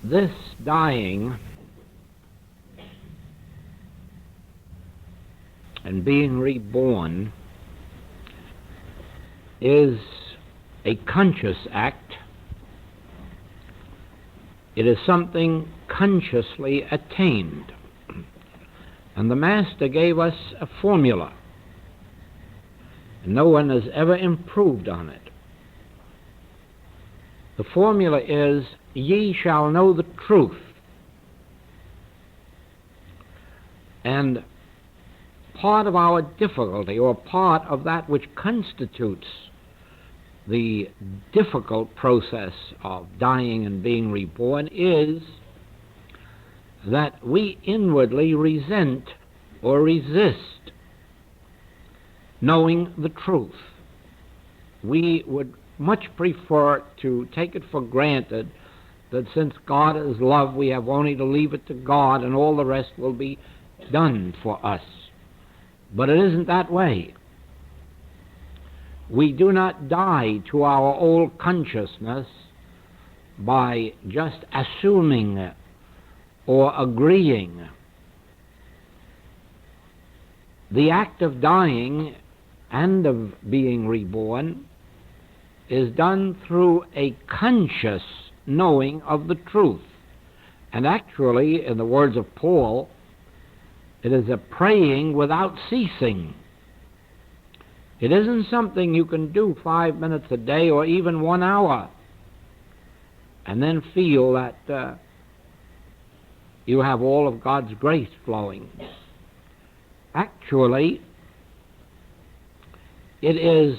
This dying and being reborn is a conscious act. It is something consciously attained. And the Master gave us a formula. And no one has ever improved on it. The formula is, ye shall know the truth. And part of our difficulty, or part of that which constitutes the difficult process of dying and being reborn, is that we inwardly resent or resist knowing the truth. We would much prefer to take it for granted that since God is love, we have only to leave it to God and all the rest will be done for us. But it isn't that way. We do not die to our old consciousness by just assuming or agreeing. The act of dying and of being reborn is done through a conscious knowing of the truth. And actually, in the words of Paul, it is a praying without ceasing. It isn't something you can do 5 minutes a day or even 1 hour and then feel that you have all of God's grace flowing. Actually, it is,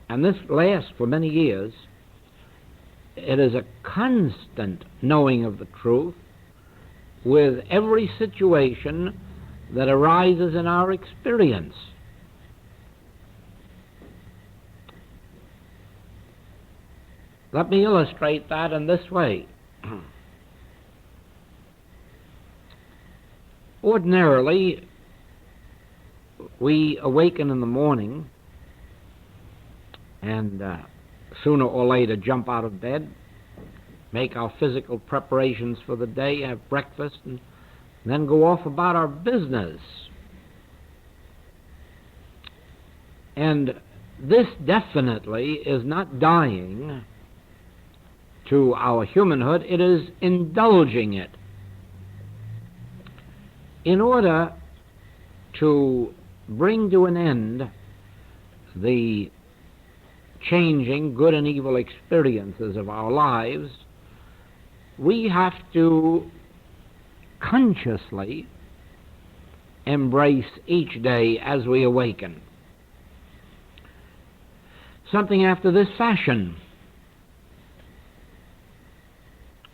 and this lasts for many years, it is a constant knowing of the truth with every situation that arises in our experience. Let me illustrate that in this way. Ordinarily, we awaken in the morning and sooner or later jump out of bed, make our physical preparations for the day, have breakfast, and then go off about our business. And this definitely is not dying to our humanhood, it is indulging it. In order to bring to an end the changing good and evil experiences of our lives, we have to consciously embrace each day as we awaken. Something after this fashion.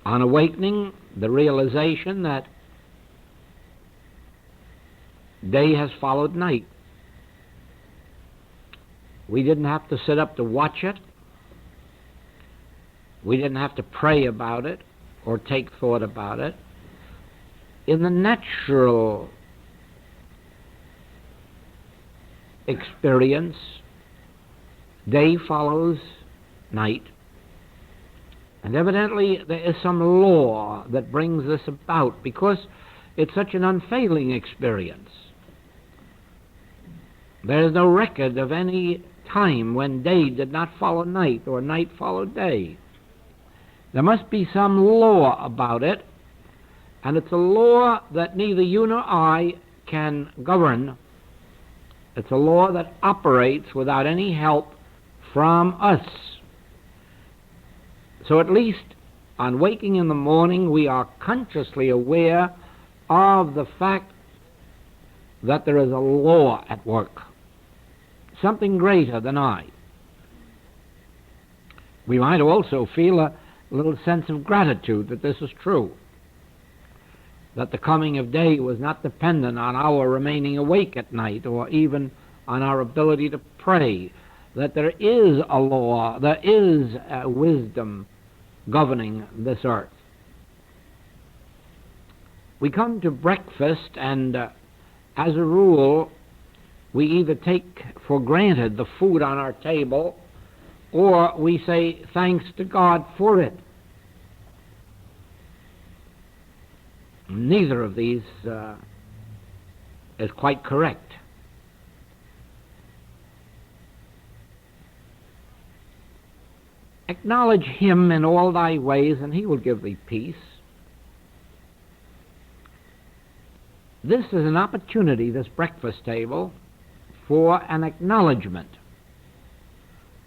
On awakening, the realization that day has followed night. We didn't have to sit up to watch it. We didn't have to pray about it or take thought about it. In the natural experience, day follows night. And evidently there is some law that brings this about because it's such an unfailing experience. There is no record of any time when day did not follow night or night followed day. There must be some law about it, and it's a law that neither you nor I can govern. It's a law that operates without any help from us. So at least on waking in the morning, we are consciously aware of the fact that there is a law at work, something greater than I. We might also feel a little sense of gratitude that this is true, that the coming of day was not dependent on our remaining awake at night or even on our ability to pray, that there is a law, there is a wisdom governing this earth. We come to breakfast and as a rule we either take for granted the food on our table or we say thanks to God for it. Neither of these is quite correct. Acknowledge him in all thy ways, and he will give thee peace. This is an opportunity, this breakfast table, for an acknowledgement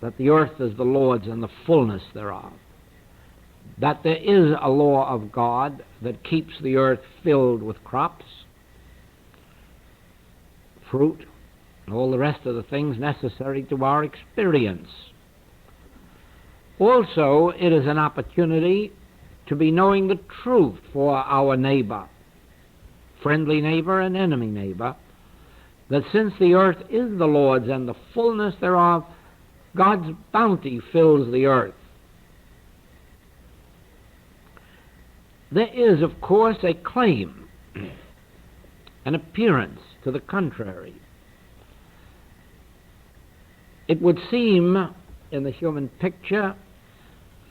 that the earth is the Lord's and the fullness thereof, that there is a law of God that keeps the earth filled with crops, fruit, and all the rest of the things necessary to our experience. Also, it is an opportunity to be knowing the truth for our neighbor, friendly neighbor and enemy neighbor, that since the earth is the Lord's and the fullness thereof, God's bounty fills the earth. There is, of course, a claim, an appearance to the contrary. It would seem in the human picture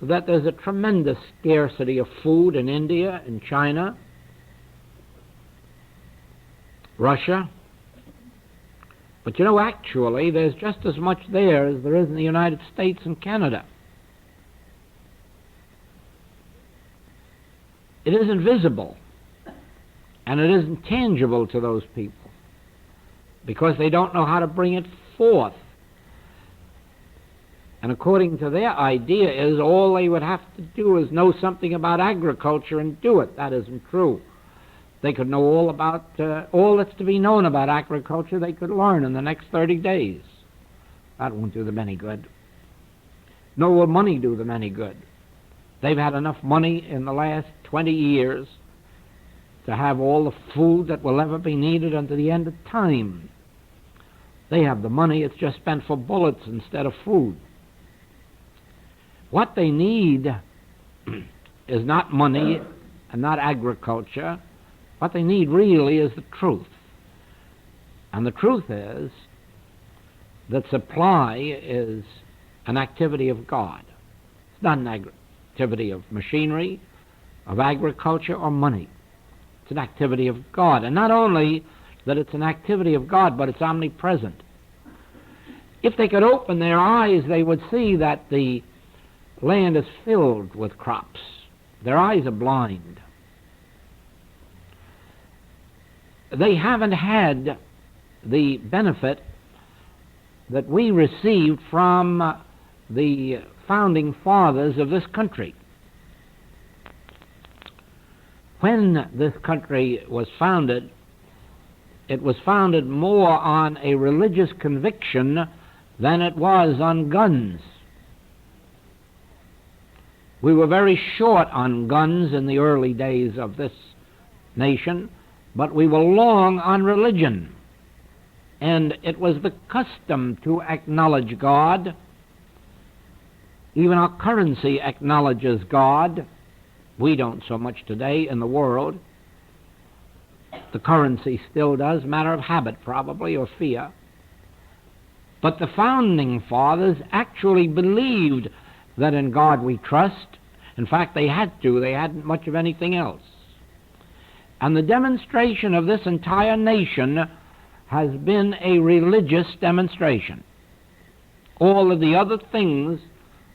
that there's a tremendous scarcity of food in India, in China, Russia. But you know, actually, there's just as much there as there is in the United States and Canada. It isn't visible, and it isn't tangible to those people, because they don't know how to bring it forth. And according to their idea is all they would have to do is know something about agriculture and do it. That isn't true. They could know all about, all that's to be known about agriculture they could learn in the next 30 days. That won't do them any good. Nor will money do them any good. They've had enough money in the last 20 years to have all the food that will ever be needed unto the end of time. They have the money, it's just spent for bullets instead of food. What they need is not money and not agriculture. What they need really is the truth. And the truth is that supply is an activity of God. It's not an activity of machinery, of agriculture, or money. It's an activity of God. And not only that it's an activity of God, but it's omnipresent. If they could open their eyes, they would see that the land is filled with crops. Their eyes are blind. They haven't had the benefit that we received from the founding fathers of this country. When this country was founded, it was founded more on a religious conviction than it was on guns. We were very short on guns in the early days of this nation, but we were long on religion. And it was the custom to acknowledge God. Even our currency acknowledges God. We don't so much today in the world. The currency still does, matter of habit probably, or fear. But the founding fathers actually believed that in God we trust. In fact, they had to. They hadn't much of anything else. And the demonstration of this entire nation has been a religious demonstration. All of the other things,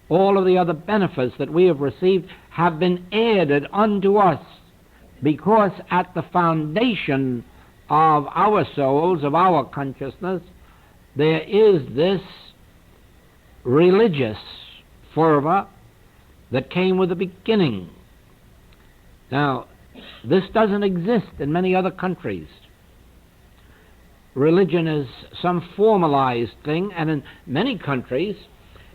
all of the other benefits that we have received have been added unto us, because at the foundation of our souls, of our consciousness, there is this religious fervor that came with the beginning. Now, this doesn't exist in many other countries. Religion is some formalized thing, and in many countries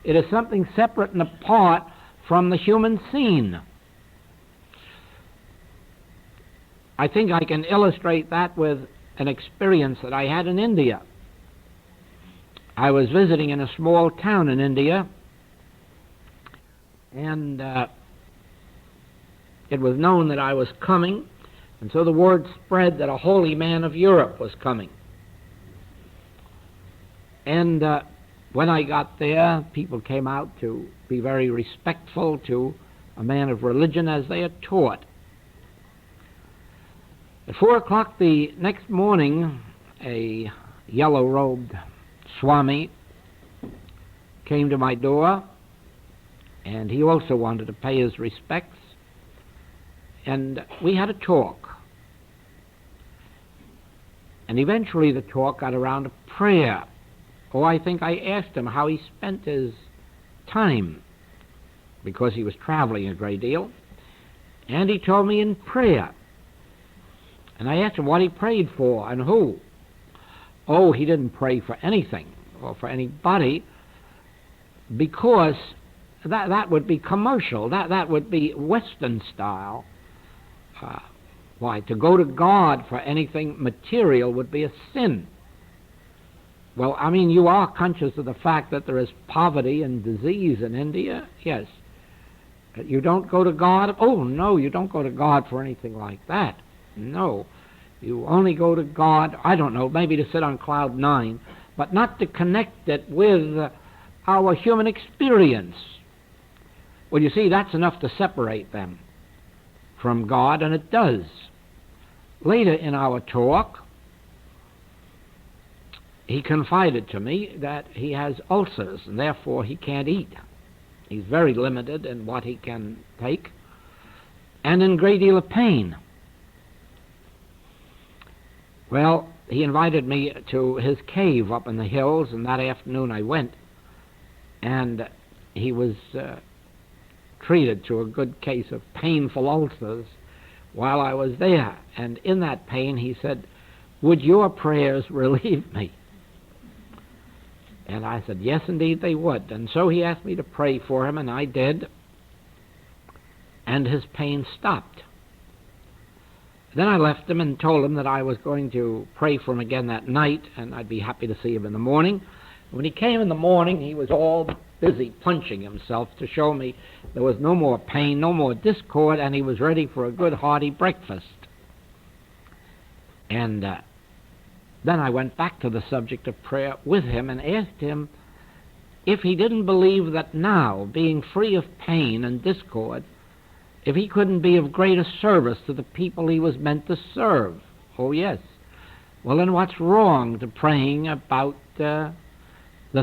it is something separate and apart from the human scene. I think I can illustrate that with an experience that I had in India. I was visiting in a small town in India, and it was known that I was coming, and so the word spread that a holy man of Europe was coming. And when I got there, people came out to be very respectful to a man of religion as they are taught. At 4 o'clock the next morning, a yellow-robed Swami came to my door, and he also wanted to pay his respects, and we had a talk. And eventually the talk got around to prayer. Oh, I think I asked him how he spent his time, because he was traveling a great deal, and he told me in prayer. And I asked him what he prayed for and who. Oh, he didn't pray for anything or for anybody, because that would be commercial. That would be Western style. Why, to go to God for anything material would be a sin. Well, I mean, you are conscious of the fact that there is poverty and disease in India? Yes. You don't go to God? Oh, no, you don't go to God for anything like that. No. You only go to God, I don't know, maybe to sit on cloud 9, but not to connect it with our human experience. Well, you see, that's enough to separate them from God, and it does. Later in our talk, he confided to me that he has ulcers, and therefore he can't eat. He's very limited in what he can take, and in a great deal of pain. Well, he invited me to his cave up in the hills, and that afternoon I went, and he was treated to a good case of painful ulcers while I was there. And in that pain, he said, "Would your prayers relieve me?" And I said, yes, indeed they would. And so he asked me to pray for him, and I did, and his pain stopped. Then I left him and told him that I was going to pray for him again that night, and I'd be happy to see him in the morning. When he came in the morning, he was all busy punching himself to show me there was no more pain, no more discord, and he was ready for a good hearty breakfast. And then I went back to the subject of prayer with him and asked him if he didn't believe that now, being free of pain and discord, if he couldn't be of greater service to the people he was meant to serve. Oh, yes. Well, then what's wrong to praying about the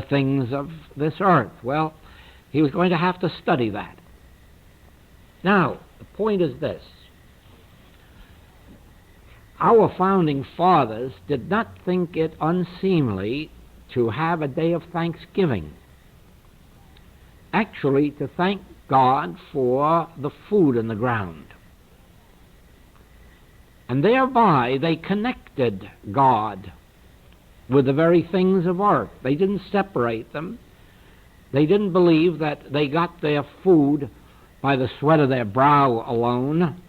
things of this earth? Well, he was going to have to study that. Now, the point is this. Our founding fathers did not think it unseemly to have a day of thanksgiving. Actually, to thank God for the food in the ground. And thereby they connected God with the very things of earth. They didn't separate them. They didn't believe that they got their food by the sweat of their brow alone,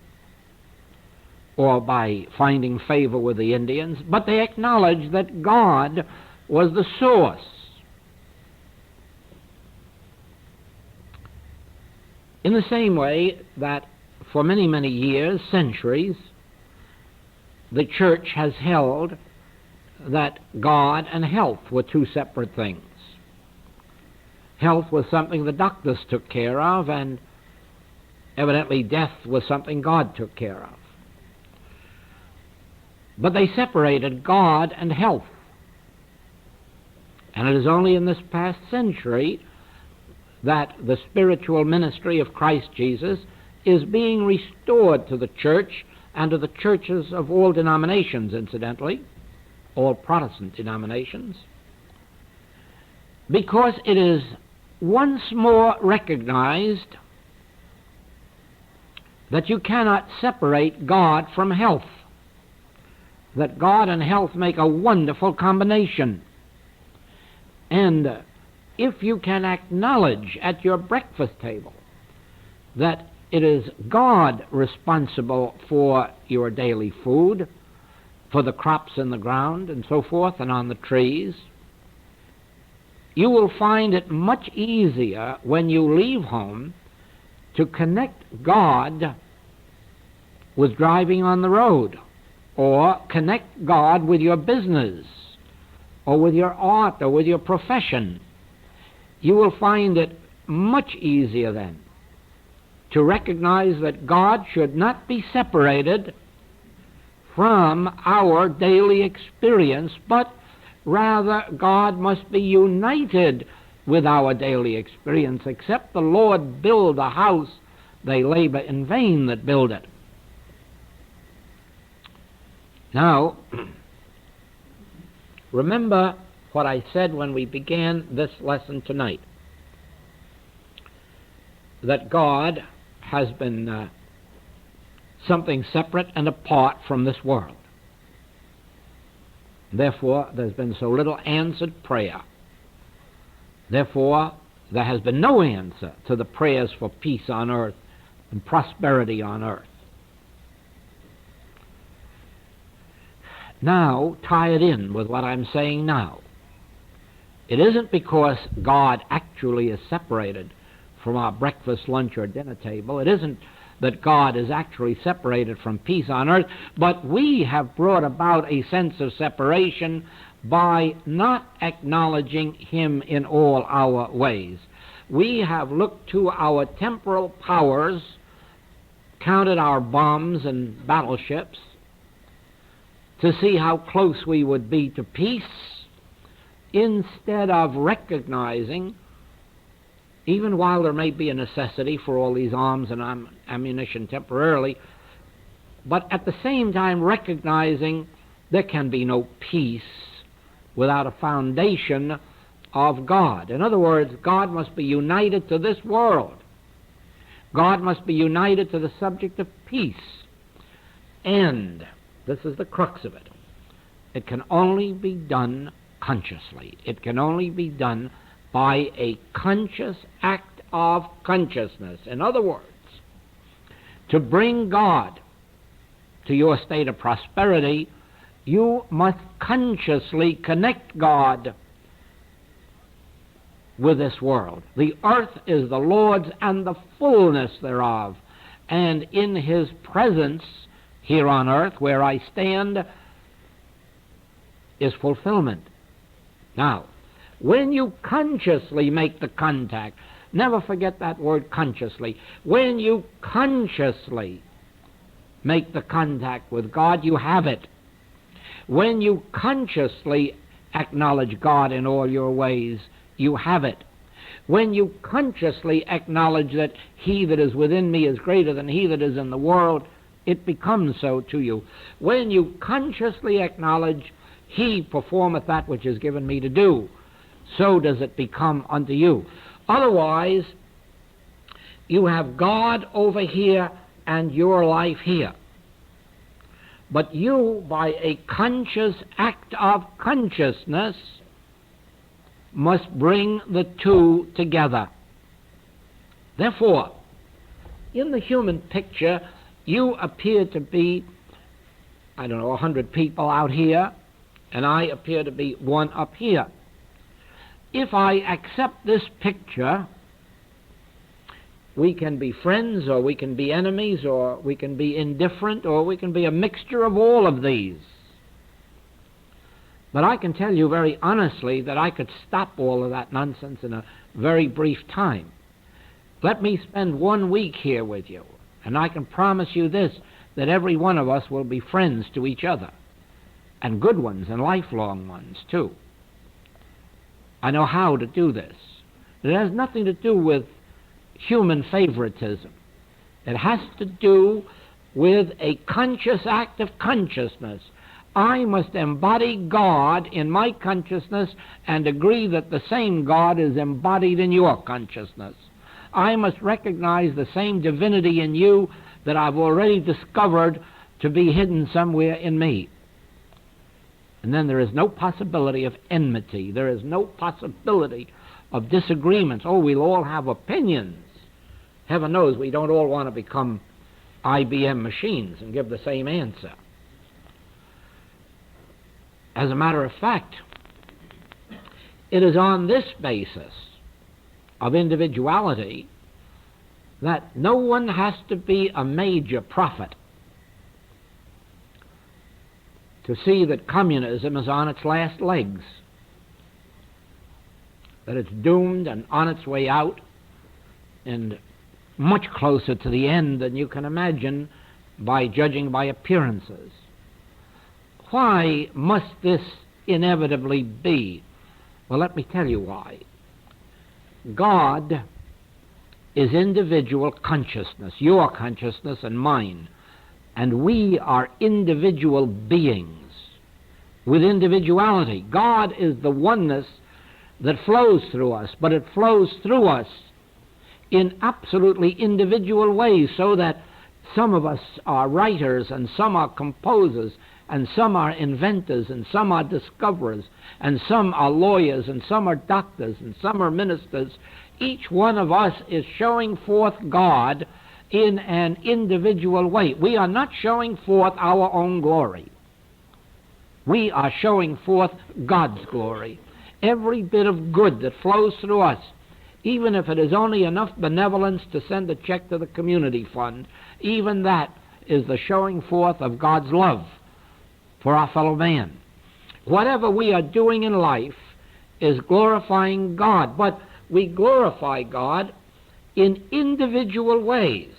or by finding favor with the Indians, but they acknowledged that God was the source. In the same way that for many, many years, centuries, the church has held that God and health were two separate things. Health was something the doctors took care of, and evidently death was something God took care of. But they separated God and health. And it is only in this past century that the spiritual ministry of Christ Jesus is being restored to the church and to the churches of all denominations, incidentally, all Protestant denominations, because it is once more recognized that you cannot separate God from health, that God and health make a wonderful combination. And if you can acknowledge at your breakfast table that it is God responsible for your daily food, for the crops in the ground and so forth and on the trees, you will find it much easier when you leave home to connect God with driving on the road, or connect God with your business, or with your art, or with your profession. You will find it much easier then to recognize that God should not be separated from our daily experience, but rather God must be united with our daily experience. Except the Lord build a house, they labor in vain that build it. Now, remember what I said when we began this lesson tonight, that God has been something separate and apart from this world. Therefore, there's been so little answered prayer. Therefore, there has been no answer to the prayers for peace on earth and prosperity on earth. Now, tie it in with what I'm saying now. It isn't because God actually is separated from our breakfast, lunch, or dinner table. It isn't that God is actually separated from peace on earth, but we have brought about a sense of separation by not acknowledging Him in all our ways. We have looked to our temporal powers, counted our bombs and battleships, to see how close we would be to peace, instead of recognizing, even while there may be a necessity for all these arms and ammunition temporarily, but at the same time recognizing there can be no peace without a foundation of God. In other words, God must be united to this world. God must be united to the subject of peace. And this is the crux of it. It can only be done consciously. It can only be done by a conscious act of consciousness. In other words, to bring God to your state of prosperity, you must consciously connect God with this world. The earth is the Lord's and the fullness thereof, and in His presence here on earth, where I stand, is fulfillment. Now, when you consciously make the contact, never forget that word consciously. When you consciously make the contact with God, you have it. When you consciously acknowledge God in all your ways, you have it. When you consciously acknowledge that He that is within me is greater than he that is in the world, it becomes so to you. When you consciously acknowledge He performeth that which is given me to do, so does it become unto you. Otherwise, you have God over here and your life here. But you, by a conscious act of consciousness, must bring the two together. Therefore, in the human picture, you appear to be, 100 people out here, and I appear to be one up here. If I accept this picture, we can be friends, or we can be enemies, or we can be indifferent, or we can be a mixture of all of these. But I can tell you very honestly that I could stop all of that nonsense in a very brief time. Let me spend 1 week here with you, and I can promise you this, that every one of us will be friends to each other, and good ones and lifelong ones too. I know how to do this. It has nothing to do with human favoritism. It has to do with a conscious act of consciousness. I must embody God in my consciousness and agree that the same God is embodied in your consciousness. I must recognize the same divinity in you that I've already discovered to be hidden somewhere in me. And then there is no possibility of enmity. There is no possibility of disagreements. Oh, we'll all have opinions. Heaven knows we don't all want to become IBM machines and give the same answer. As a matter of fact, it is on this basis of individuality that no one has to be a major prophet to see that communism is on its last legs, that it's doomed and on its way out, and much closer to the end than you can imagine by judging by appearances. Why must this inevitably be? Well, let me tell you why. God is individual consciousness, your consciousness and mine, and we are individual beings with individuality. God is the oneness that flows through us, but it flows through us in absolutely individual ways, so that some of us are writers, and some are composers, and some are inventors, and some are discoverers, and some are lawyers, and some are doctors, and some are ministers. Each one of us is showing forth God in an individual way. We are not showing forth our own glory. We are showing forth God's glory. Every bit of good that flows through us, even if it is only enough benevolence to send a check to the community fund, even that is the showing forth of God's love for our fellow man. Whatever we are doing in life is glorifying God, but we glorify God in individual ways.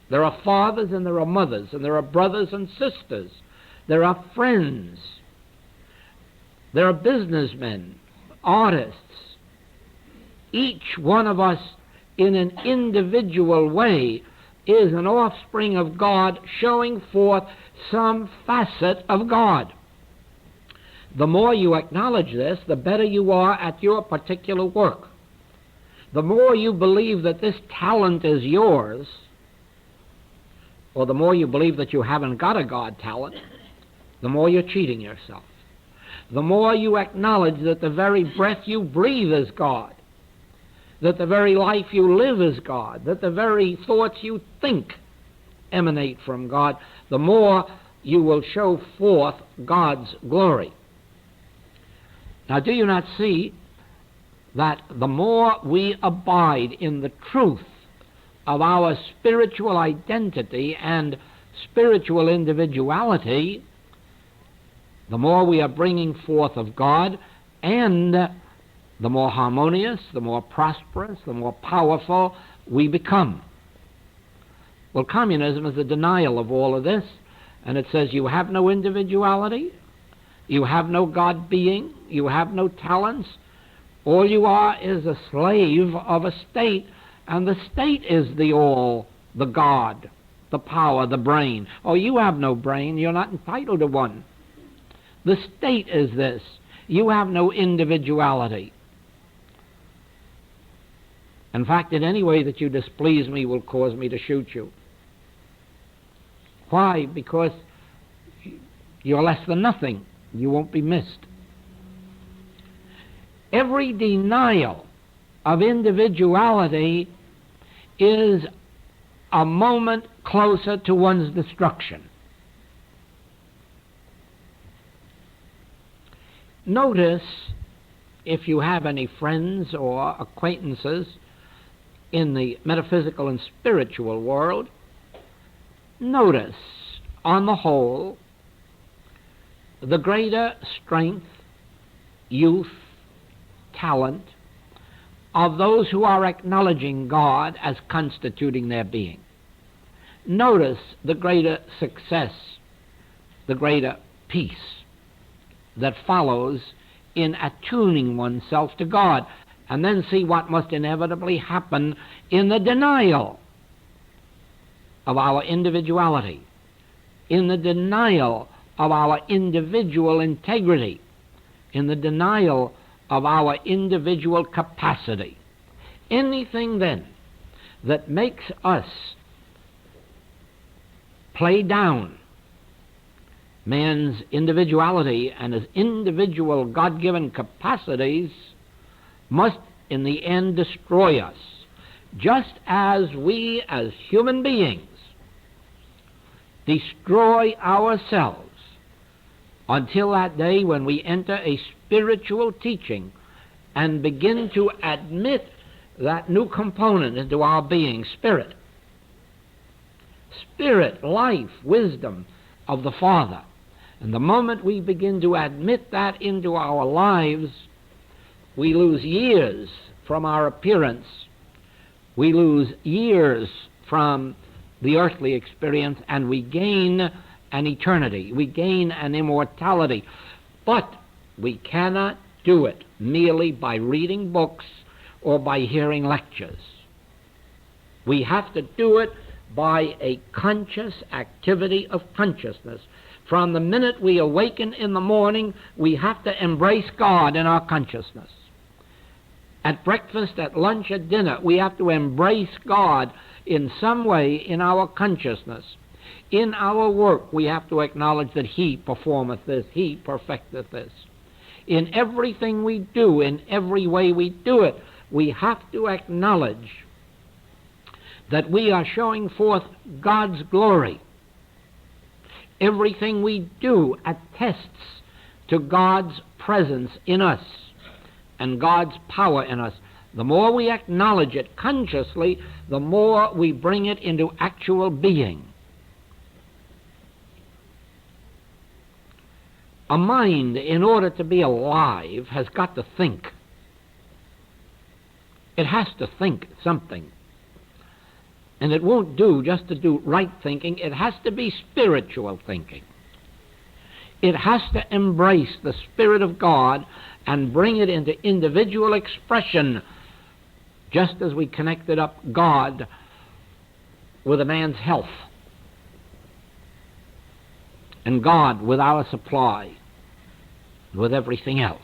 There are fathers and there are mothers, and there are brothers and sisters, there are friends, there are businessmen, artists. Each one of us in an individual way is an offspring of God, showing forth some facet of God. The more you acknowledge this, the better you are at your particular work. The more you believe that this talent is yours, or the more you believe that you haven't got a God talent, the more you're cheating yourself. The more you acknowledge that the very breath you breathe is God, that the very life you live is God, that the very thoughts you think emanate from God, the more you will show forth God's glory. Now, do you not see that the more we abide in the truth of our spiritual identity and spiritual individuality, the more we are bringing forth of God, and the more harmonious, the more prosperous, the more powerful we become. Well, communism is a denial of all of this, and it says you have no individuality, you have no God being, you have no talents. All you are is a slave of a state, and the state is the all, the God, the power, the brain. Oh, you have no brain, you're not entitled to one. The state is this. You have no individuality. In fact, in any way that you displease me will cause me to shoot you. Why? Because you're less than nothing. You won't be missed. Every denial of individuality is a moment closer to one's destruction. Notice, if you have any friends or acquaintances in the metaphysical and spiritual world, notice, on the whole, the greater strength, youth, talent of those who are acknowledging God as constituting their being. Notice the greater success, the greater peace that follows in attuning oneself to God, and then see what must inevitably happen in the denial of our individuality, in the denial of our individual integrity, in the denial of our individual capacity. Anything then that makes us play down man's individuality and his individual God-given capacities must in the end destroy us, just as we as human beings destroy ourselves until that day when we enter a spiritual teaching and begin to admit that new component into our being, spirit. Spirit, life, wisdom of the Father. And the moment we begin to admit that into our lives, we lose years from our appearance. We lose years from the earthly experience, and we gain an eternity. We gain an immortality. But we cannot do it merely by reading books or by hearing lectures. We have to do it by a conscious activity of consciousness. From the minute we awaken in the morning, we have to embrace God in our consciousness. At breakfast, at lunch, at dinner, we have to embrace God in some way in our consciousness. In our work, we have to acknowledge that He performeth this, He perfecteth this. In everything we do, in every way we do it, we have to acknowledge that we are showing forth God's glory. Everything we do attests to God's presence in us and God's power in us. The more we acknowledge it consciously, the more we bring it into actual being. A mind, in order to be alive, has got to think. It has to think something. And it won't do just to do right thinking. It has to be spiritual thinking. It has to embrace the Spirit of God and bring it into individual expression, just as we connected up God with a man's health and God with our supply, with everything else.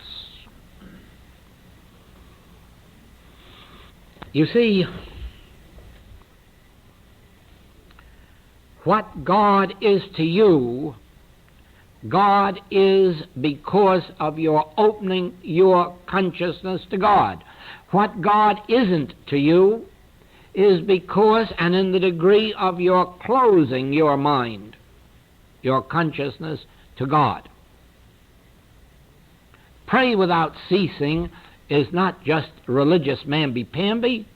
You see, what God is to you, God is because of your opening your consciousness to God. What God isn't to you is because and in the degree of your closing your mind, your consciousness to God. Pray without ceasing is not just religious mamby-pamby.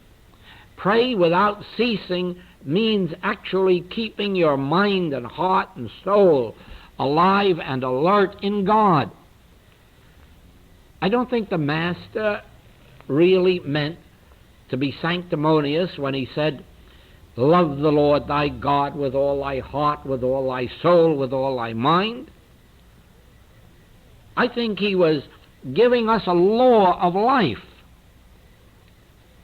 Pray without ceasing means actually keeping your mind and heart and soul alive and alert in God. I don't think the Master really meant to be sanctimonious when he said, love the Lord thy God with all thy heart, with all thy soul, with all thy mind. I think he was giving us a law of life.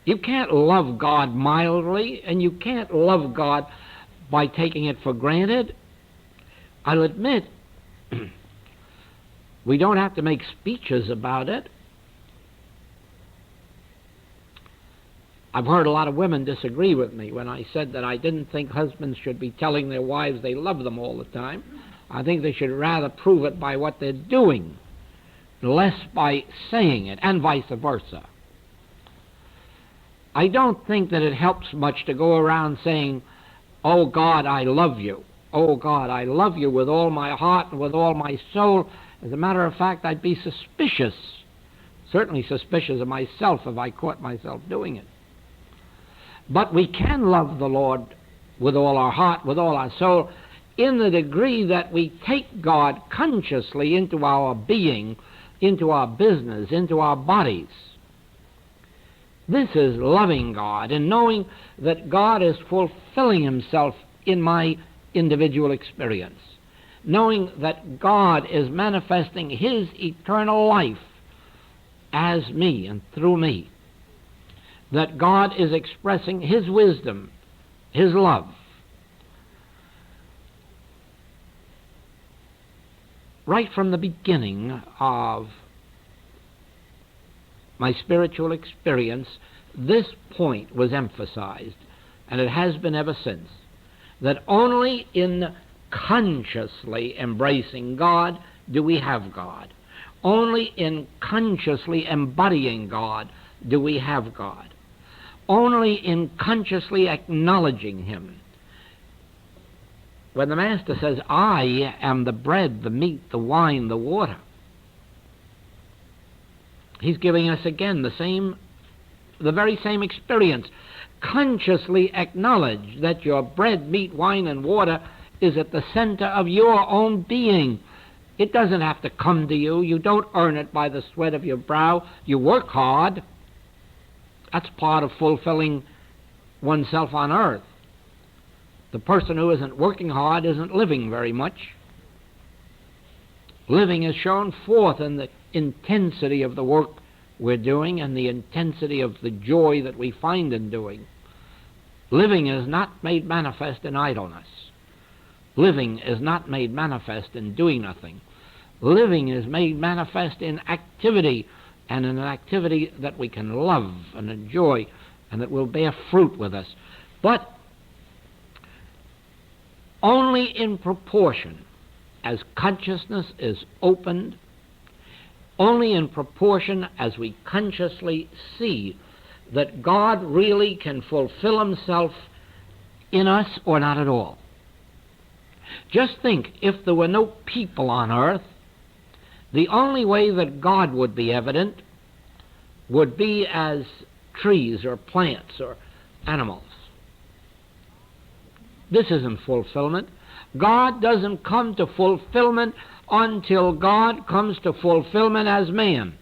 You can't love God mildly, and you can't love God by taking it for granted. I'll admit, we don't have to make speeches about it. I've heard a lot of women disagree with me when I said that I didn't think husbands should be telling their wives they love them all the time. I think they should rather prove it by what they're doing, less by saying it, and vice versa. I don't think that it helps much to go around saying, oh God, I love you. Oh God, I love you with all my heart and with all my soul. As a matter of fact, I'd be suspicious, certainly suspicious of myself if I caught myself doing it. But we can love the Lord with all our heart, with all our soul, in the degree that we take God consciously into our being, into our business, into our bodies. This is loving God and knowing that God is fulfilling himself in my individual experience, knowing that God is manifesting his eternal life as me and through me, that God is expressing his wisdom, his love. Right from the beginning of my spiritual experience, this point was emphasized, and it has been ever since, that only in consciously embracing God do we have God. Only in consciously embodying God do we have God. Only in consciously acknowledging him. When the Master says, I am the bread, the meat, the wine, the water, he's giving us again the very same experience. Consciously acknowledge that your bread, meat, wine, and water is at the center of your own being. It doesn't have to come to you. You don't earn it by the sweat of your brow. You work hard. That's part of fulfilling oneself on earth. The person who isn't working hard isn't living very much. Living is shown forth in the intensity of the work we're doing and the intensity of the joy that we find in doing. Living is not made manifest in idleness. Living is not made manifest in doing nothing. Living is made manifest in activity, and in an activity that we can love and enjoy and that will bear fruit with us. But only in proportion as consciousness is opened, only in proportion as we consciously see that God really can fulfill himself in us or not at all. Just think, if there were no people on earth, the only way that God would be evident would be as trees or plants or animals. This isn't fulfillment. God doesn't come to fulfillment until God comes to fulfillment as man.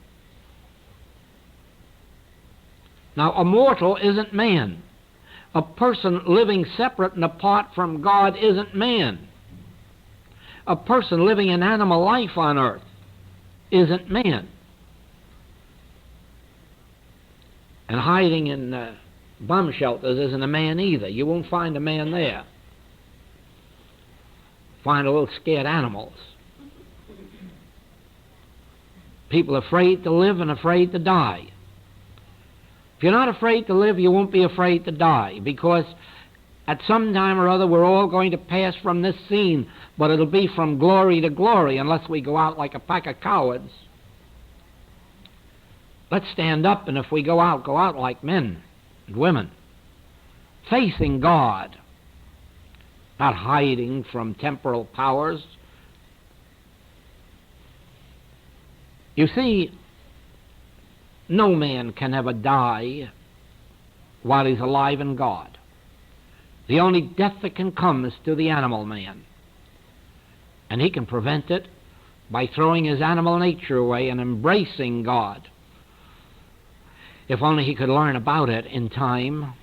Now, a mortal isn't man. A person living separate and apart from God isn't man. A person living an animal life on earth isn't man. And hiding in bomb shelters isn't a man either. You won't find a man there. Find a little scared animals. People afraid to live and afraid to die. If you're not afraid to live, you won't be afraid to die, because at some time or other we're all going to pass from this scene, but it'll be from glory to glory unless we go out like a pack of cowards. Let's stand up, and if we go out like men and women, facing God, not hiding from temporal powers. You see, no man can ever die while he's alive in God. The only death that can come is to the animal man. And he can prevent it by throwing his animal nature away and embracing God. If only he could learn about it in time.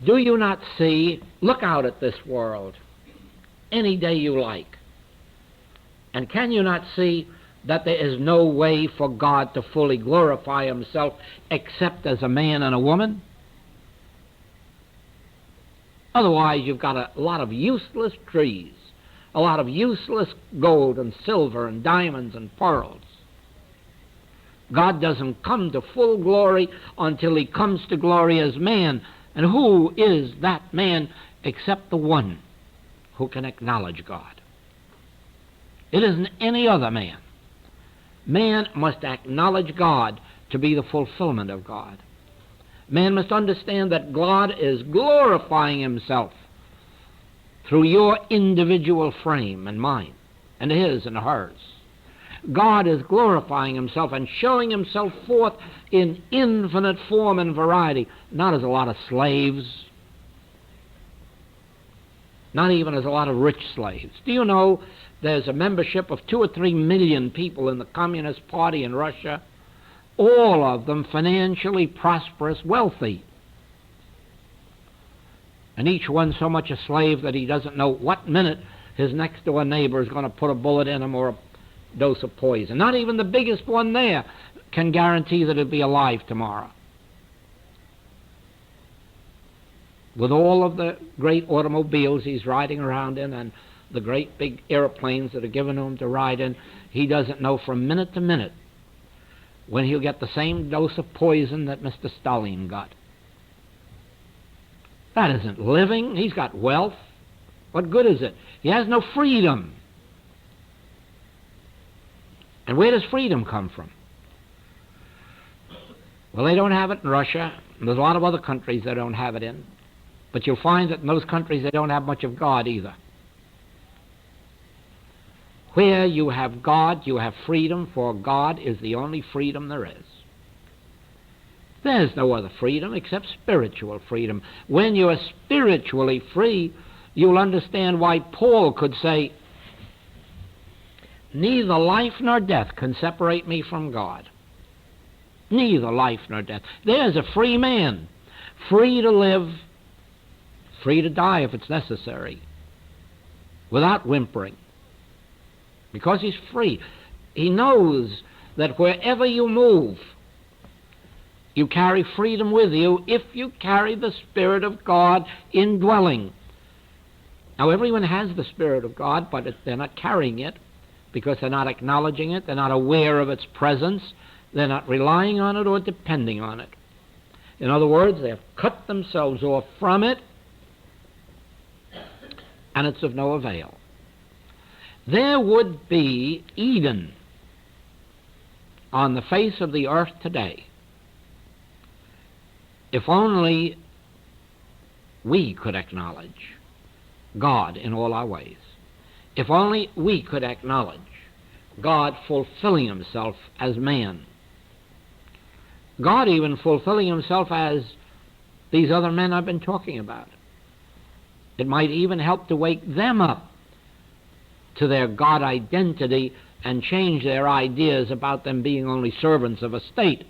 Do you not see? Look out at this world any day you like. And can you not see that there is no way for God to fully glorify himself except as a man and a woman? Otherwise, you've got a lot of useless trees, a lot of useless gold and silver and diamonds and pearls. God doesn't come to full glory until he comes to glory as man. And who is that man except the one who can acknowledge God? It isn't any other man. Man must acknowledge God to be the fulfillment of God. Man must understand that God is glorifying himself through your individual frame and mine, and his and hers. God is glorifying himself and showing himself forth in infinite form and variety, not as a lot of slaves, not even as a lot of rich slaves. Do you know there's a membership of 2 or 3 million people in the Communist Party in Russia, all of them financially prosperous, wealthy, and each one so much a slave that he doesn't know what minute his next door neighbor is going to put a bullet in him or a dose of poison. Not even the biggest one there can guarantee that he'll be alive tomorrow. With all of the great automobiles he's riding around in and the great big airplanes that are given to him to ride in, he doesn't know from minute to minute when he'll get the same dose of poison that Mr. Stalin got. That isn't living. He's got wealth. What good is it? He has no freedom. And where does freedom come from? Well, they don't have it in Russia. There's a lot of other countries they don't have it in. But you'll find that in those countries they don't have much of God either. Where you have God, you have freedom, for God is the only freedom there is. There's no other freedom except spiritual freedom. When you are spiritually free, you'll understand why Paul could say, neither life nor death can separate me from God. Neither life nor death. There's a free man, free to live, free to die if it's necessary, without whimpering. because he's free. He knows that wherever you move, you carry freedom with you if you carry the Spirit of God indwelling. Now, everyone has the Spirit of God, but they're not carrying it because they're not acknowledging it, they're not aware of its presence, they're not relying on it or depending on it. In other words, they have cut themselves off from it, and it's of no avail. There would be Eden on the face of the earth today if only we could acknowledge God in all our ways. If only we could acknowledge God fulfilling himself as man. God even fulfilling himself as these other men I've been talking about. It might even help to wake them up to their God identity and change their ideas about them being only servants of a state.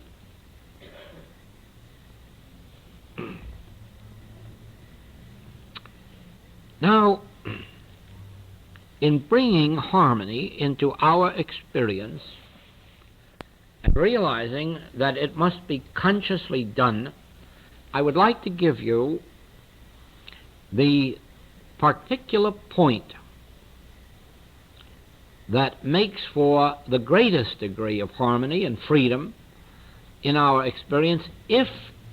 Now, in bringing harmony into our experience and realizing that it must be consciously done, I would like to give you the particular point that makes for the greatest degree of harmony and freedom in our experience if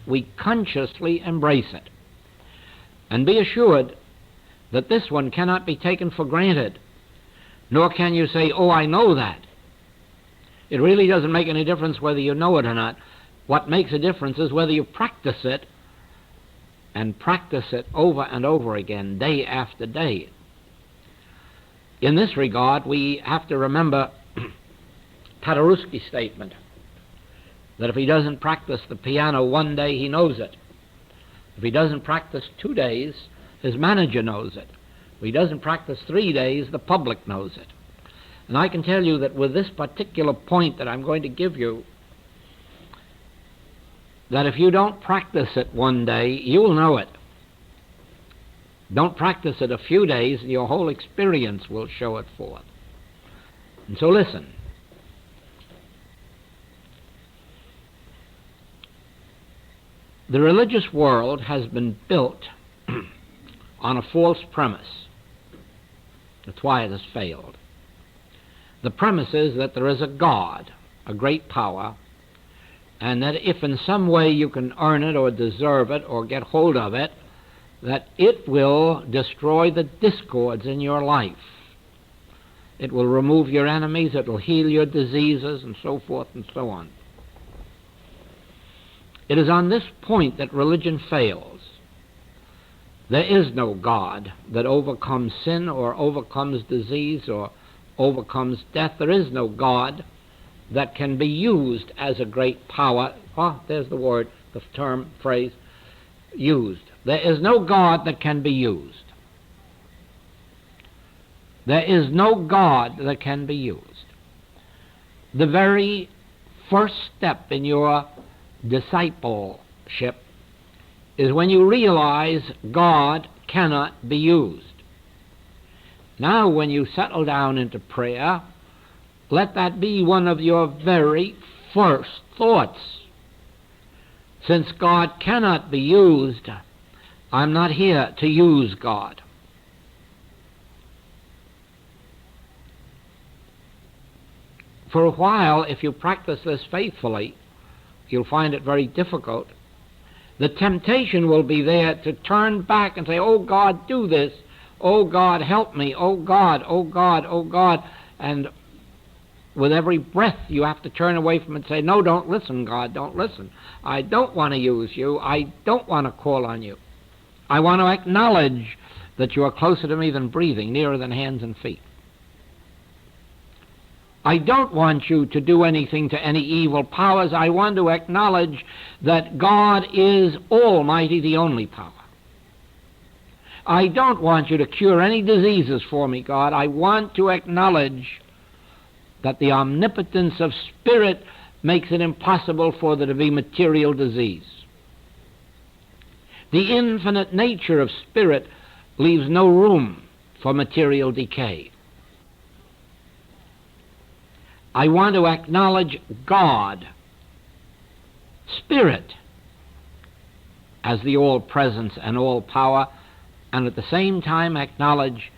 we consciously embrace it. And be assured that this one cannot be taken for granted, nor can you say, oh, I know that. It really doesn't make any difference whether you know it or not. What makes a difference is whether you practice it, and practice it over and over again, day after day. In this regard, we have to remember Paderewski's statement that if he doesn't practice the piano one day, he knows it. If he doesn't practice 2 days, his manager knows it. If he doesn't practice 3 days, the public knows it. And I can tell you that with this particular point that I'm going to give you, that if you don't practice it one day, you'll know it. Don't practice it a few days, and your whole experience will show it forth. And so listen. The religious world has been built on a false premise. That's why it has failed. The premise is that there is a God, a great power, and that if in some way you can earn it or deserve it or get hold of it, that it will destroy the discords in your life. It will remove your enemies, it will heal your diseases, and so forth and so on. It is on this point that religion fails. There is no God that overcomes sin or overcomes disease or overcomes death. There is no God that can be used as a great power. Oh, there's the word, the term, phrase, used. There is no God that can be used. There is no God that can be used. The very first step in your discipleship is when you realize God cannot be used. Now, when you settle down into prayer, let that be one of your very first thoughts. Since God cannot be used, I'm not here to use God. For a while, if you practice this faithfully, you'll find it very difficult. The temptation will be there to turn back and say, oh God, do this. Oh God, help me. Oh God, oh God, oh God. And with every breath you have to turn away from it and say, no, don't listen, God, don't listen. I don't want to use you. I don't want to call on you. I want to acknowledge that you are closer to me than breathing, nearer than hands and feet. I don't want you to do anything to any evil powers. I want to acknowledge that God is Almighty, the only power. I don't want you to cure any diseases for me, God. I want to acknowledge that the omnipotence of Spirit makes it impossible for there to be material disease. The infinite nature of Spirit leaves no room for material decay. I want to acknowledge God, Spirit, as the all-presence and all-power, and at the same time acknowledge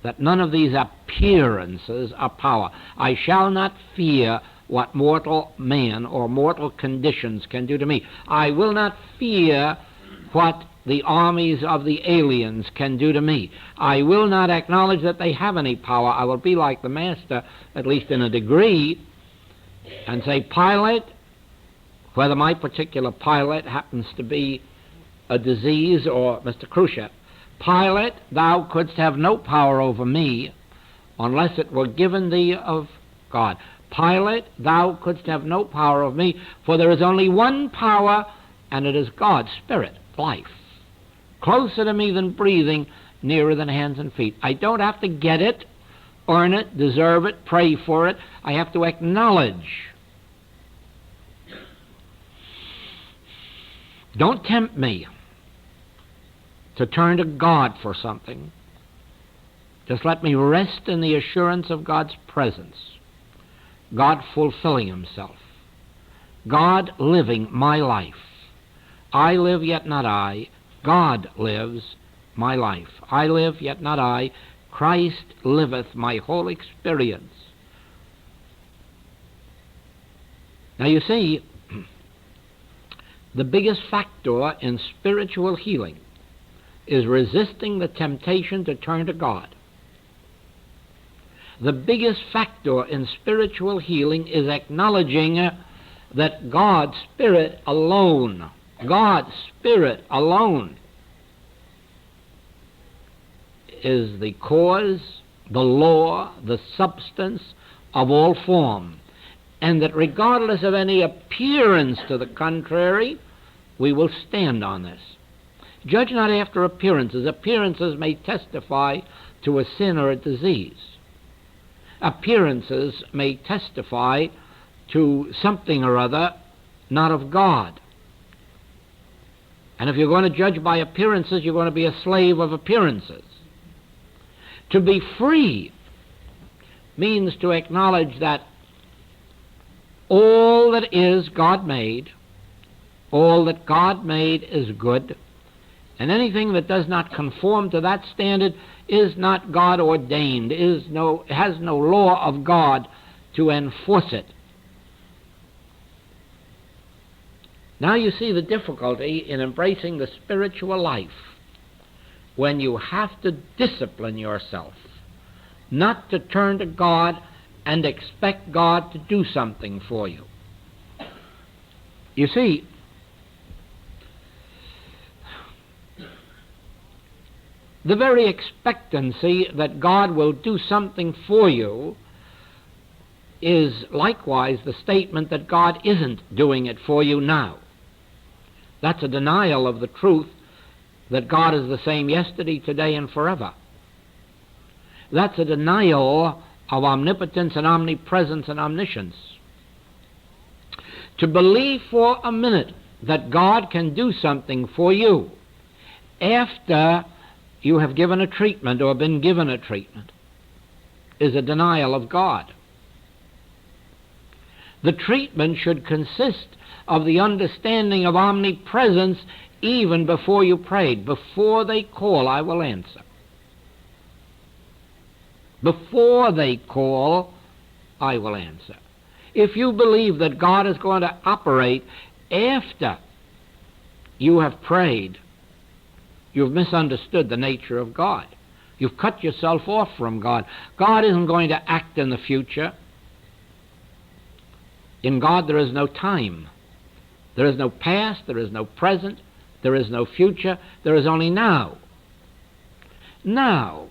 that none of these appearances are power. I shall not fear what mortal man or mortal conditions can do to me. I will not fear what the armies of the aliens can do to me. I will not acknowledge that they have any power. I will be like the Master, at least in a degree, and say, Pilate, whether my particular Pilate happens to be a disease or Mr. Khrushchev, Pilate, thou couldst have no power over me unless it were given thee of God. Pilate, thou couldst have no power over me, for there is only one power, and it is God's Spirit, life. Closer to me than breathing, nearer than hands and feet. I don't have to get it, earn it, deserve it, pray for it. I have to acknowledge. Don't tempt me to turn to God for something. Just let me rest in the assurance of God's presence, God fulfilling himself, God living my life. I live, yet not I. God lives my life. I live, yet not I. Christ liveth my whole experience. Now you see, the biggest factor in spiritual healing is resisting the temptation to turn to God. The biggest factor in spiritual healing is acknowledging that God's Spirit alone, God's Spirit alone is the cause, the law, the substance of all form, and that regardless of any appearance to the contrary, we will stand on this. Judge not after appearances. Appearances may testify to a sin or a disease. Appearances may testify to something or other not of God. And if you're going to judge by appearances, you're going to be a slave of appearances. To be free means to acknowledge that all that is God made, all that God made is good, and anything that does not conform to that standard is not God ordained, has no law of God to enforce it. Now you see the difficulty in embracing the spiritual life when you have to discipline yourself not to turn to God and expect God to do something for you. You see, the very expectancy that God will do something for you is likewise the statement that God isn't doing it for you now. That's a denial of the truth that God is the same yesterday, today, and forever. That's a denial of omnipotence and omnipresence and omniscience. To believe for a minute that God can do something for you after you have given a treatment or been given a treatment is a denial of God. The treatment should consist of the understanding of omnipresence even before you prayed. Before they call, I will answer. Before they call, I will answer. If you believe that God is going to operate after you have prayed, you've misunderstood the nature of God. You've cut yourself off from God. God isn't going to act in the future. In God there is no time. There is no past, there is no present, there is no future, there is only now. Now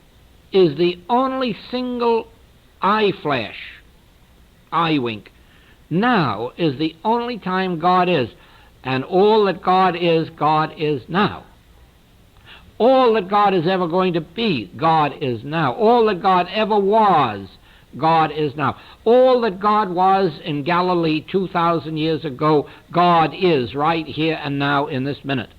is the only single eye flash, eye wink. Now is the only time God is, and all that God is now. All that God is ever going to be, God is now. All that God ever was, God is now. All that God was in Galilee 2,000 years ago, God is right here and now in this minute.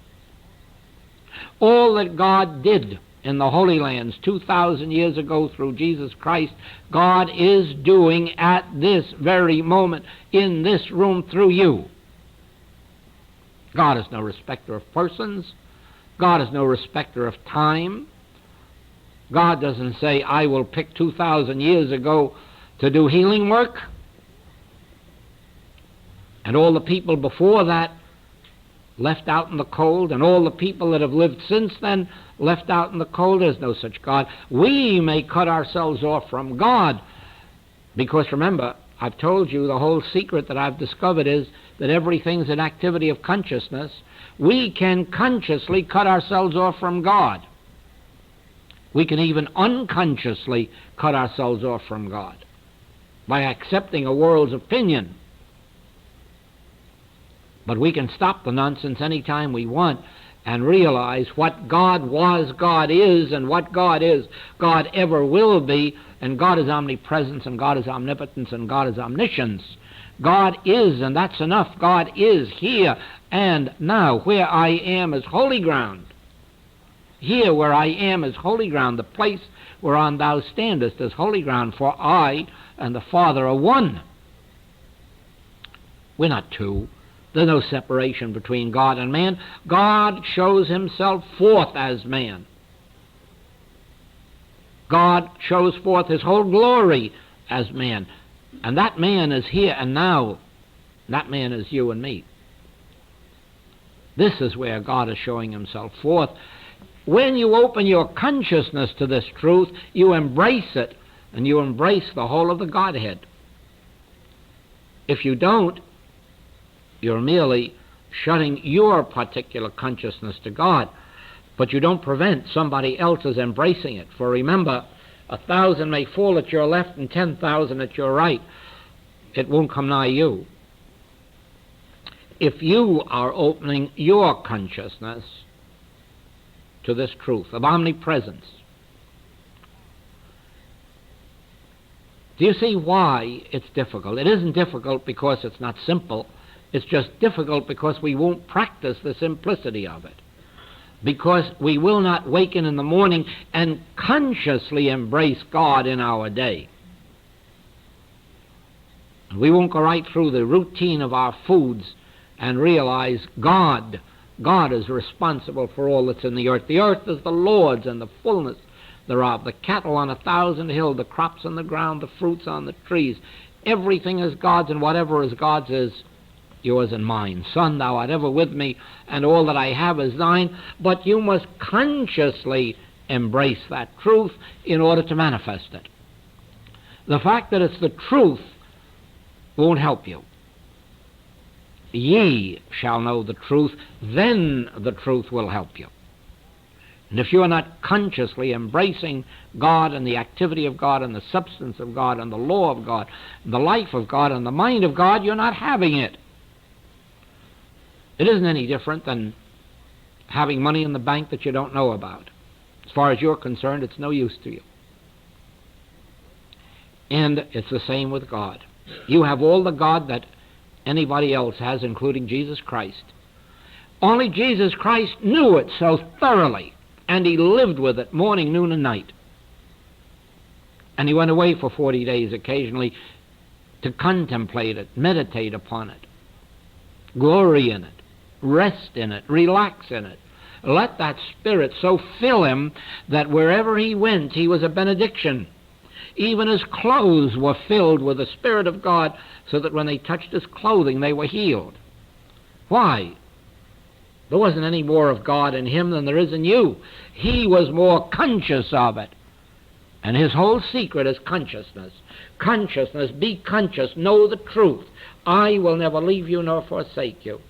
All that God did in the Holy Lands 2,000 years ago through Jesus Christ, God is doing at this very moment in this room through you. God is no respecter of persons. God is no respecter of time. God doesn't say, I will pick 2,000 years ago to do healing work, and all the people before that left out in the cold, and all the people that have lived since then left out in the cold. There's no such God. We may cut ourselves off from God, because remember, I've told you the whole secret that I've discovered is that everything's an activity of consciousness. We can consciously cut ourselves off from God. We can even unconsciously cut ourselves off from God by accepting a world's opinion. But we can stop the nonsense anytime we want and realize what God was, God is, and what God is, God ever will be, and God is omnipresence, and God is omnipotence, and God is omniscience. God is, and that's enough. God is here and now. Where I am is holy ground. Here where I am is holy ground. The place whereon thou standest is holy ground, for I and the Father are one. We're not two. There's no separation between God and man. God shows himself forth as man. God shows forth his whole glory as man. And that man is here and now. That man is you and me. This is where God is showing himself forth. When you open your consciousness to this truth, you embrace it, and you embrace the whole of the Godhead. If you don't, you're merely shutting your particular consciousness to God, but you don't prevent somebody else's embracing it. For remember, 1,000 may fall at your left and 10,000 at your right. It won't come nigh you. If you are opening your consciousness to this truth of omnipresence. Do you see why it's difficult? It isn't difficult because it's not simple. It's just difficult because we won't practice the simplicity of it. Because we will not waken in the morning and consciously embrace God in our day. We won't go right through the routine of our foods and realize God is responsible for all that's in the earth. The earth is the Lord's and the fullness thereof. The cattle on 1,000 hills, the crops on the ground, the fruits on the trees. Everything is God's, and whatever is God's is yours and mine. Son, thou art ever with me, and all that I have is thine. But you must consciously embrace that truth in order to manifest it. The fact that it's the truth won't help you. Ye shall know the truth, then the truth will help you. And if you are not consciously embracing God and the activity of God and the substance of God and the law of God, the life of God and the mind of God, you're not having it. It isn't any different than having money in the bank that you don't know about. As far as you're concerned, it's no use to you. And it's the same with God. You have all the God that anybody else has, including Jesus Christ. Only Jesus Christ knew it so thoroughly, and he lived with it morning, noon, and night. And he went away for 40 days occasionally to contemplate it, meditate upon it, glory in it, rest in it, relax in it. Let that Spirit so fill him that wherever he went, he was a benediction. Even his clothes were filled with the Spirit of God, so that when they touched his clothing, they were healed. Why? There wasn't any more of God in him than there is in you. He was more conscious of it. And his whole secret is consciousness. Consciousness, be conscious, know the truth. I will never leave you nor forsake you.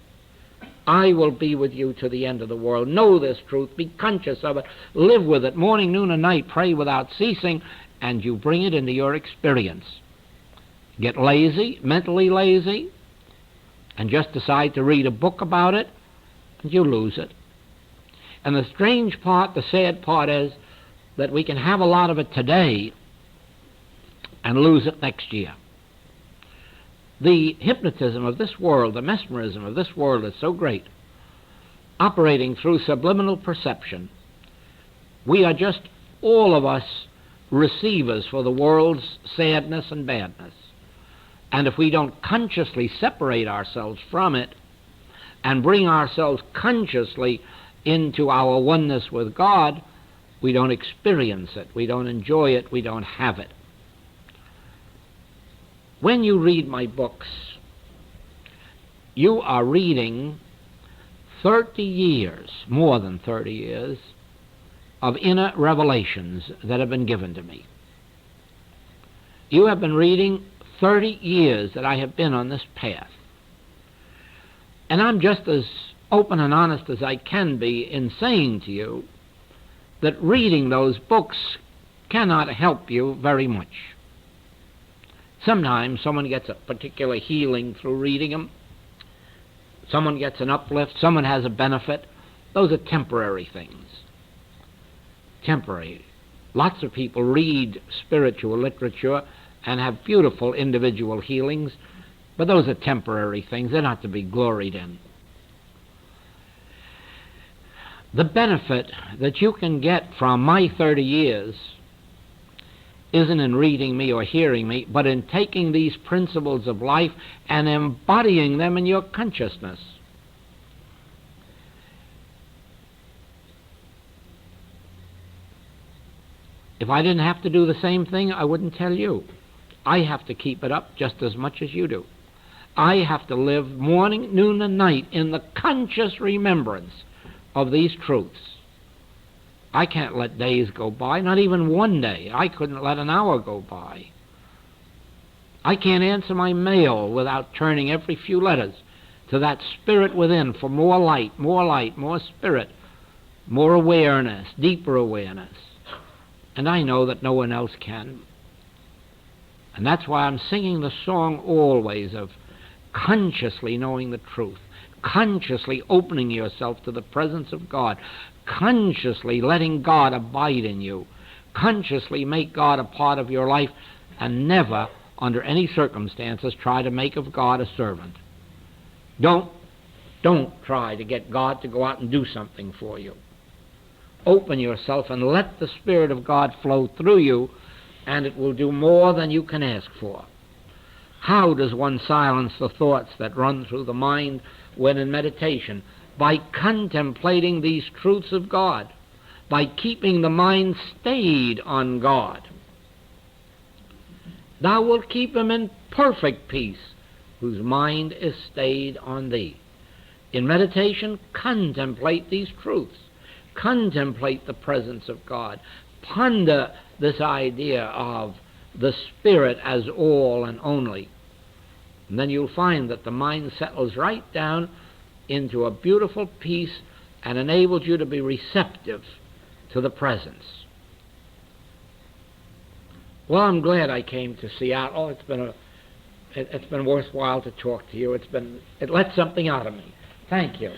I will be with you to the end of the world. Know this truth, be conscious of it, live with it, morning, noon, and night, pray without ceasing, and you bring it into your experience. Get lazy, mentally lazy, and just decide to read a book about it, and you lose it. And the strange part, the sad part is that we can have a lot of it today and lose it next year. The hypnotism of this world, the mesmerism of this world is so great, operating through subliminal perception, We are just, all of us, receivers for the world's sadness and badness. And if we don't consciously separate ourselves from it and bring ourselves consciously into our oneness with God, we don't experience it, we don't enjoy it, we don't have it. When you read my books, you are reading 30 years, more than 30 years, of inner revelations that have been given to me. You have been reading 30 years that I have been on this path. And I'm just as open and honest as I can be in saying to you that reading those books cannot help you very much. Sometimes someone gets a particular healing through reading them. Someone gets an uplift. Someone has a benefit. Those are temporary things. Temporary. Lots of people read spiritual literature and have beautiful individual healings, but those are temporary things. They're not to be gloried in. The benefit that you can get from my 30 years isn't in reading me or hearing me, but in taking these principles of life and embodying them in your consciousness. If I didn't have to do the same thing, I wouldn't tell you. I have to keep it up just as much as you do. I have to live morning, noon, and night in the conscious remembrance of these truths. I can't let days go by, not even one day. I couldn't let an hour go by. I can't answer my mail without turning every few letters to that spirit within for more light, more spirit, more awareness, deeper awareness. And I know that no one else can. And that's why I'm singing the song always of consciously knowing the truth, consciously opening yourself to the presence of God, consciously letting God abide in you, consciously make God a part of your life, and never, under any circumstances, try to make of God a servant. Don't try to get God to go out and do something for you. Open yourself and let the Spirit of God flow through you, and it will do more than you can ask for. How does one silence the thoughts that run through the mind when in meditation? By contemplating these truths of God, by keeping the mind stayed on God. Thou wilt keep him in perfect peace, whose mind is stayed on thee. In meditation, contemplate these truths. Contemplate the presence of God. Ponder this idea of the Spirit as all and only. And then you'll find that the mind settles right down into a beautiful peace and enables you to be receptive to the presence. Well, I'm glad I came to Seattle. It's been worthwhile to talk to you. It let something out of me. Thank you.